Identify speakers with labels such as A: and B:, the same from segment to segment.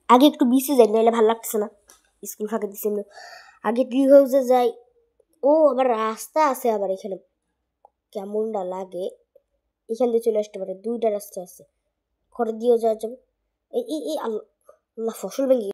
A: আগে একটু বিসে যাই, নাহলে ভালো লাগতেছে না। স্কুল ফাঁকা দিছি আগে ট্রি হাউসে যাই। ও আবার রাস্তা আছে আবার এখানে, কেমনটা লাগে। এখান দিয়ে চলে আসতে পারে, 2টা রাস্তা আছে, ঘরে দিয়েও যাওয়া যাবে। এই আল্লাহ আল্লাহ, ফসল ভেঙে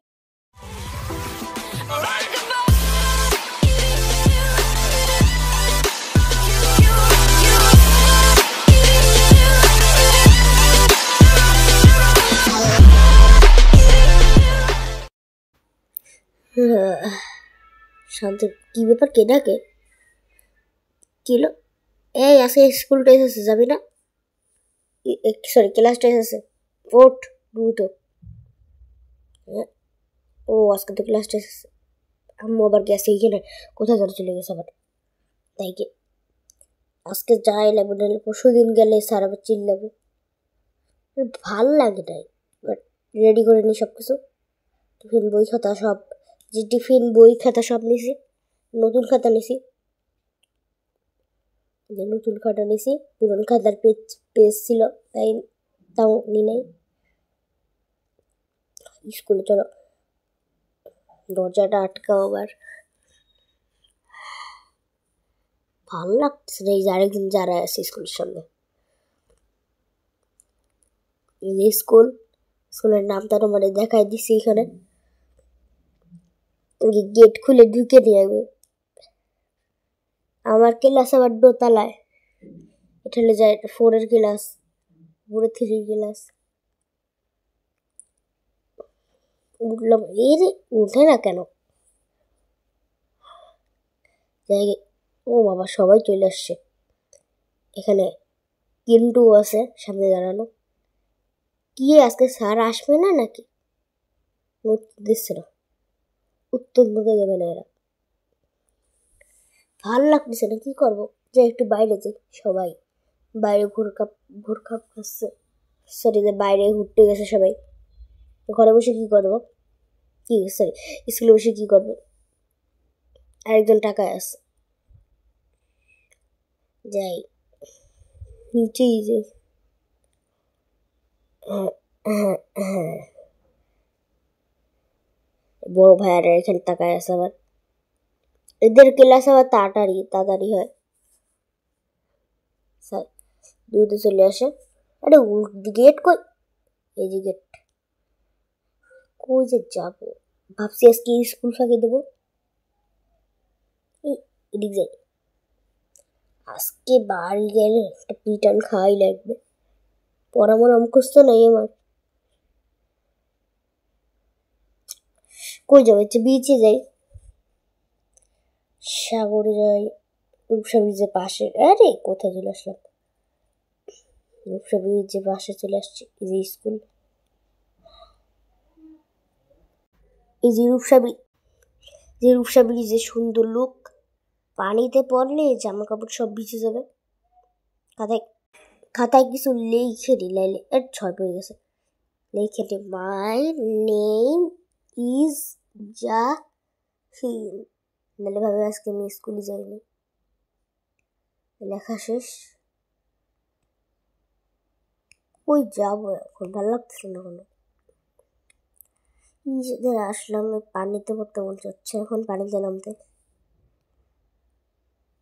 A: শান্তি। কি ব্যাপার, কে ডাকে? কি হলো? এই আজকে স্কুল টেস্ট আছে, যাবি না? সরি, ক্লাস টেস্ট আছে, ওঠ দ্রুত। ও আজকে তো ক্লাস টেস্ট আছে। আম্মু আবার গেছে এইখানে, কোথায় যেন চলে গেছে আবার। তাই কি আজকে যাই লাগবে, নাহলে পরশু দিন গেলে স্যার আবার চিল্লাবে। ভাল লাগে নাই, বাট রেডি করে নি সব কিছু। টিফিন বই খাতা সব, যে টিফিন বই খাতা সব নিছি। নতুন খাতা নিছি, যে নতুন খাতা নিছি, পুরনো খাতার পেজ ছিল তাই তাও নি নাই। স্কুলে চলো, দরজাটা আটকাও আবার। ভালো লাগতেছে না এই যে আরেকদিন যারা আছে স্কুলের সামনে। স্কুলের নামটা তোমার দেখাই দিছি এখানে। গেট খুলে ঢুকে দিয়ে যাবে। আমার ক্লাস আবার দোতলায়, এটা হলে যায় 4-এর ক্লাস, উপরে 3 ক্লাস। উঠলাম, এর উঠে না কেন? ও বাবা, সবাই চলে আসছে। এখানে কিন্তু আছে সামনে দাঁড়ানো। কি আজকে স্যার আসবে না নাকি? উত্তর দিচ্ছে না, উত্তর দিতে দেবে না এরা। ভালো লাগতেছে না, কি করবো? যে একটু বাইরে যাই। সবাই বাইরে ভোর কাপ খাচ্ছে, সরি, বাইরে ঘুরতে গেছে সবাই। ঘরে বসে কি করবো? সরি, স্কুলে বসে কি করবো? আরেকজন টাকায় আছে, যাই নিচেই যে। বড় ভাইয়ারা এখানে তাকায় আছে আবার। এদের ক্লাস আবার তাড়াতাড়ি হয়। স্যার দ্রুত চলে আসে। আরে গেট কই? এই যে গেট। কই যে যাবো? ভাবছি আজকে স্কুল ফাঁকি দেবো। এদিক যাই। আজকে বাড়ি গেলে একটা পিটান খাওয়াই লাগবে। পড়ামোনা মুখস্থ নাই আমার। কই যাবো? বিচে যাই, সাগরে যাই, রূপসা ব্রিজের পাশে। আরে কোথায় চলে আসলাম? রূপসা ব্রিজের পাশে চলে আসছি। এই যে স্কুল, এই যে রূপসা ব্রিজের সুন্দর লুক। পানিতে পড়লে জামা কাপড় সব ভিজে যাবে। খাতায় কিছু লিখে দিলাইলে ছয় পড়ে গেছে। লিখে দি, মাই নেম ইজ জাহিন। নাহলে ভাবে আজকে আমি স্কুলে যাইনি। লেখা শেষ। ওই যাবো এখন, ভালো লাগতেছে না কোনো। নিজেদের আসলাম, পানিতে পড়তে মন চাচ্ছে এখন, পানিতে নামতে।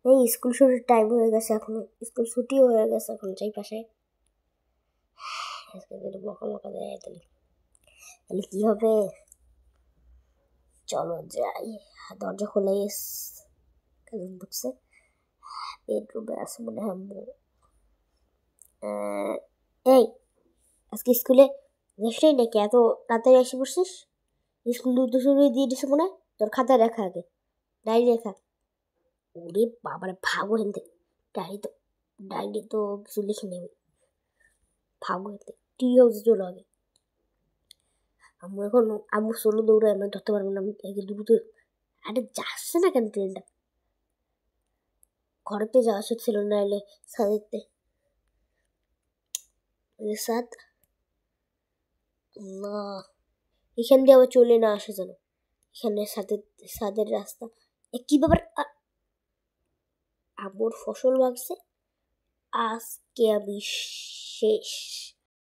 A: এই স্কুল ছুটির টাইম হয়ে গেছে, এখন স্কুল ছুটিও হয়ে গেছে। এখন যাই পাশে, বকা দেয়। তাহলে কি হবে? চলো যাই। দরজা খোলা, ঢুকছে। বেডরুমে আছে মনে হয়। এই আজকে স্কুলে যাসনি নাকি? এত তাড়াতাড়ি এসে পড়ছিস? স্কুল দুটো শুরু দিয়ে দিছে মনে হয়। তোর খাতায় রেখা, আগে ডায়েরি রেখা। ওরে বাবারে, ভাগো হেনতে। ডায়েরি তো কিছু লিখে নেবে। ভাগো হেনতে, টি হাউসে চলো আগে। আম্মু চলো দৌড়ায়, আমি ধরতে পারবো না। আমি দ্রুত। আরে যাচ্ছে না কেন ট্রেনটা? ঘরেতে যাওয়া ছিল, না এলে সাদেরতে সাদ। এখান দিয়ে আবার চলে না আসে যেন। এখানে সাদের রাস্তা। কি ব্যাপার? আম্মুর ফসল ভাগছে। আজকে আমি শেষ।